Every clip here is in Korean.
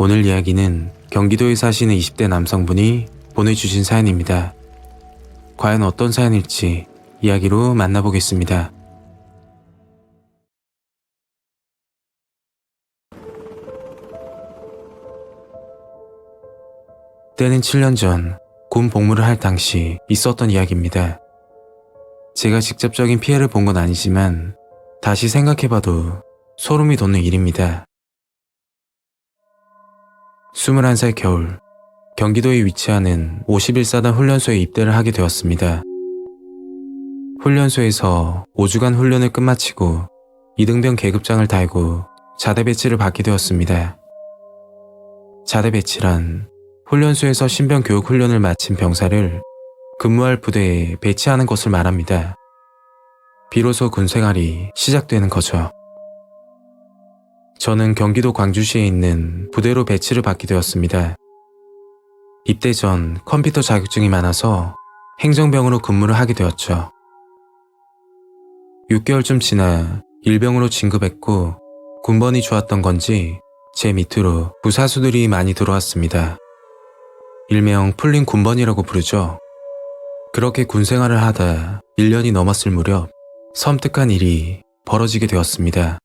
오늘 이야기는 경기도에 사시는 20대 남성분이 보내주신 사연입니다. 과연 어떤 사연일지 이야기로 만나보겠습니다. 때는 7년 전 군 복무를 할 당시 있었던 이야기입니다. 제가 직접적인 피해를 본 건 아니지만 다시 생각해봐도 소름이 돋는 일입니다. 21살 겨울, 경기도에 위치하는 51사단 훈련소에 입대를 하게 되었습니다. 훈련소에서 5주간 훈련을 끝마치고 이등병 계급장을 달고 자대 배치를 받게 되었습니다. 자대 배치란 훈련소에서 신병 교육 훈련을 마친 병사를 근무할 부대에 배치하는 것을 말합니다. 비로소 군 생활이 시작되는 거죠. 저는 경기도 광주시에 있는 부대로 배치를 받게 되었습니다. 입대 전 컴퓨터 자격증이 많아서 행정병으로 근무를 하게 되었죠. 6개월쯤 지나 일병으로 진급했고 군번이 좋았던 건지 제 밑으로 부사수들이 많이 들어왔습니다. 일명 풀린 군번이라고 부르죠. 그렇게 군 생활을 하다 1년이 넘었을 무렵 섬뜩한 일이 벌어지게 되었습니다.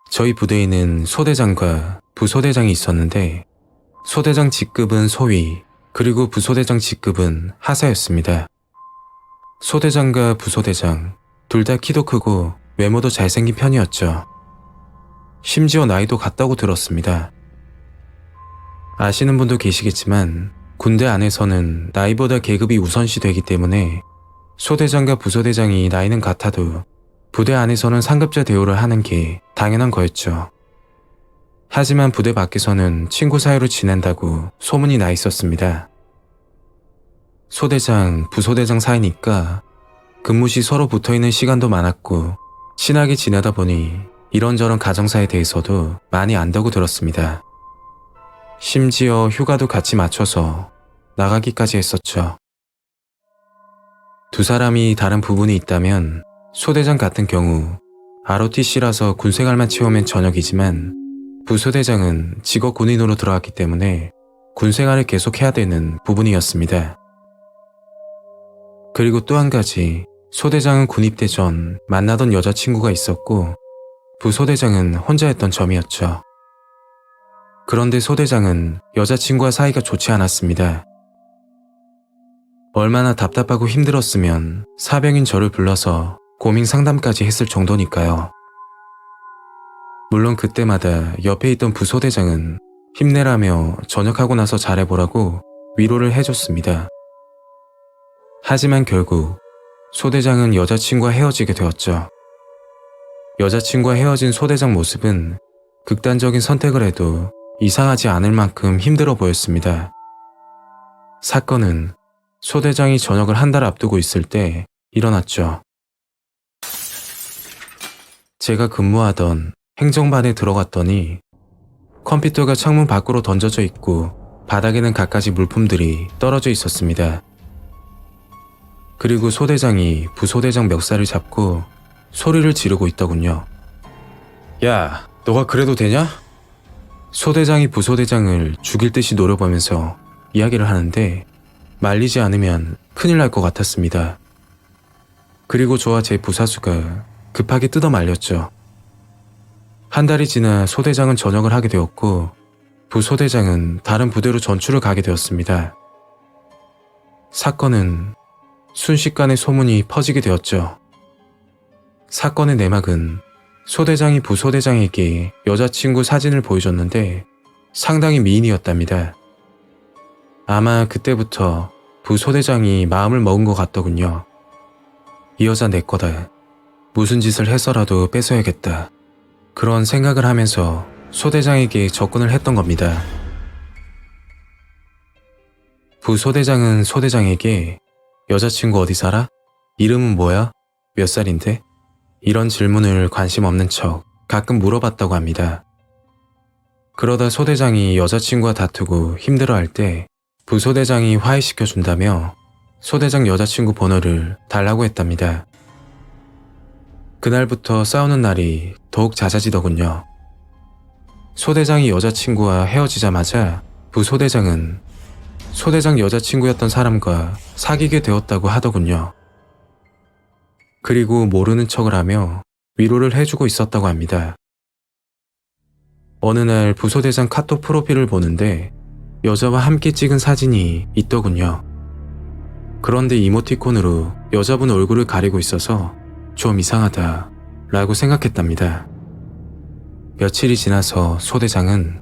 저희 부대에는 소대장과 부소대장이 있었는데 소대장 직급은 소위, 그리고 부소대장 직급은 하사였습니다. 소대장과 부소대장 둘 다 키도 크고 외모도 잘생긴 편이었죠. 심지어 나이도 같다고 들었습니다. 아시는 분도 계시겠지만 군대 안에서는 나이보다 계급이 우선시되기 때문에 소대장과 부소대장이 나이는 같아도 부대 안에서는 상급자 대우를 하는 게 당연한 거였죠. 하지만 부대 밖에서는 친구 사이로 지낸다고 소문이 나 있었습니다. 소대장, 부소대장 사이니까 근무 시 서로 붙어있는 시간도 많았고 친하게 지내다 보니 이런저런 가정사에 대해서도 많이 안다고 들었습니다. 심지어 휴가도 같이 맞춰서 나가기까지 했었죠. 두 사람이 다른 부분이 있다면 소대장 같은 경우 ROTC라서 군생활만 채우면 전역이지만 부소대장은 직업 군인으로 들어왔기 때문에 군생활을 계속해야 되는 부분이었습니다. 그리고 또 한 가지, 소대장은 군입대 전 만나던 여자친구가 있었고 부소대장은 혼자였던 점이었죠. 그런데 소대장은 여자친구와 사이가 좋지 않았습니다. 얼마나 답답하고 힘들었으면 사병인 저를 불러서 고민 상담까지 했을 정도니까요. 물론 그때마다 옆에 있던 부소대장은 힘내라며 전역하고 나서 잘해보라고 위로를 해줬습니다. 하지만 결국 소대장은 여자친구와 헤어지게 되었죠. 여자친구와 헤어진 소대장 모습은 극단적인 선택을 해도 이상하지 않을 만큼 힘들어 보였습니다. 사건은 소대장이 전역을 한 달 앞두고 있을 때 일어났죠. 제가 근무하던 행정반에 들어갔더니 컴퓨터가 창문 밖으로 던져져 있고 바닥에는 갖가지 물품들이 떨어져 있었습니다. 그리고 소대장이 부소대장 멱살을 잡고 소리를 지르고 있더군요. 야, 너가 그래도 되냐? 소대장이 부소대장을 죽일 듯이 노려보면서 이야기를 하는데 말리지 않으면 큰일 날 것 같았습니다. 그리고 저와 제 부사수가 급하게 뜯어 말렸죠. 한 달이 지나 소대장은 전역을 하게 되었고 부소대장은 다른 부대로 전출을 가게 되었습니다. 사건은 순식간에 소문이 퍼지게 되었죠. 사건의 내막은 소대장이 부소대장에게 여자친구 사진을 보여줬는데 상당히 미인이었답니다. 아마 그때부터 부소대장이 마음을 먹은 것 같더군요. 이 여자 내 거다. 무슨 짓을 해서라도 뺏어야겠다. 그런 생각을 하면서 소대장에게 접근을 했던 겁니다. 부소대장은 소대장에게 여자친구 어디 살아? 이름은 뭐야? 몇 살인데? 이런 질문을 관심 없는 척 가끔 물어봤다고 합니다. 그러다 소대장이 여자친구와 다투고 힘들어할 때 부소대장이 화해시켜준다며 소대장 여자친구 번호를 달라고 했답니다. 그날부터 싸우는 날이 더욱 잦아지더군요. 소대장이 여자친구와 헤어지자마자 부소대장은 소대장 여자친구였던 사람과 사귀게 되었다고 하더군요. 그리고 모르는 척을 하며 위로를 해주고 있었다고 합니다. 어느 날 부소대장 카톡 프로필을 보는데 여자와 함께 찍은 사진이 있더군요. 그런데 이모티콘으로 여자분 얼굴을 가리고 있어서 좀 이상하다 라고 생각했답니다. 며칠이 지나서 소대장은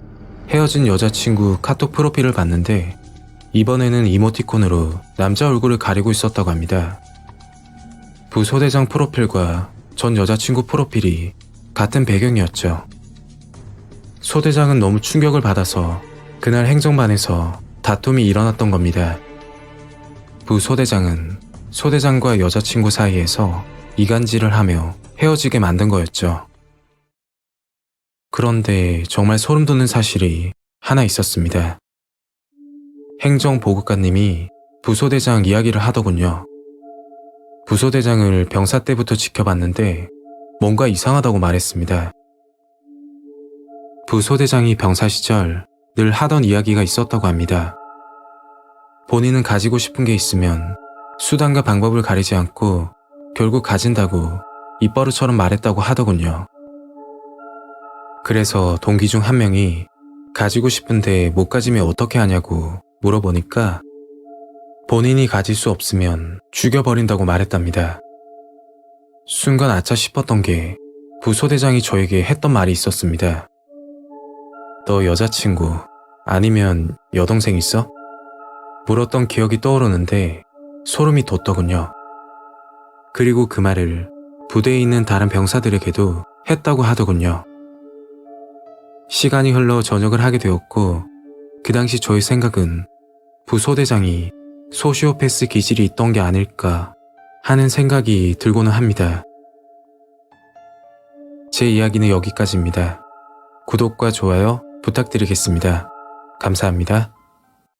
헤어진 여자친구 카톡 프로필을 봤는데 이번에는 이모티콘으로 남자 얼굴을 가리고 있었다고 합니다. 부소대장 프로필과 전 여자친구 프로필이 같은 배경이었죠. 소대장은 너무 충격을 받아서 그날 행정반에서 다툼이 일어났던 겁니다. 부소대장은 소대장과 여자친구 사이에서 이간질을 하며 헤어지게 만든 거였죠. 그런데 정말 소름 돋는 사실이 하나 있었습니다. 행정보급관님이 부소대장 이야기를 하더군요. 부소대장을 병사 때부터 지켜봤는데 뭔가 이상하다고 말했습니다. 부소대장이 병사 시절 늘 하던 이야기가 있었다고 합니다. 본인은 가지고 싶은 게 있으면 수단과 방법을 가리지 않고 결국 가진다고 입버릇처럼 말했다고 하더군요. 그래서 동기 중 한 명이 가지고 싶은데 못 가지면 어떻게 하냐고 물어보니까 본인이 가질 수 없으면 죽여버린다고 말했답니다. 순간 아차 싶었던 게 부소대장이 저에게 했던 말이 있었습니다. 너 여자친구 아니면 여동생 있어? 물었던 기억이 떠오르는데 소름이 돋더군요. 그리고 그 말을 부대에 있는 다른 병사들에게도 했다고 하더군요. 시간이 흘러 전역을 하게 되었고 그 당시 저의 생각은 부소대장이 소시오패스 기질이 있던 게 아닐까 하는 생각이 들고는 합니다. 제 이야기는 여기까지입니다. 구독과 좋아요 부탁드리겠습니다. 감사합니다.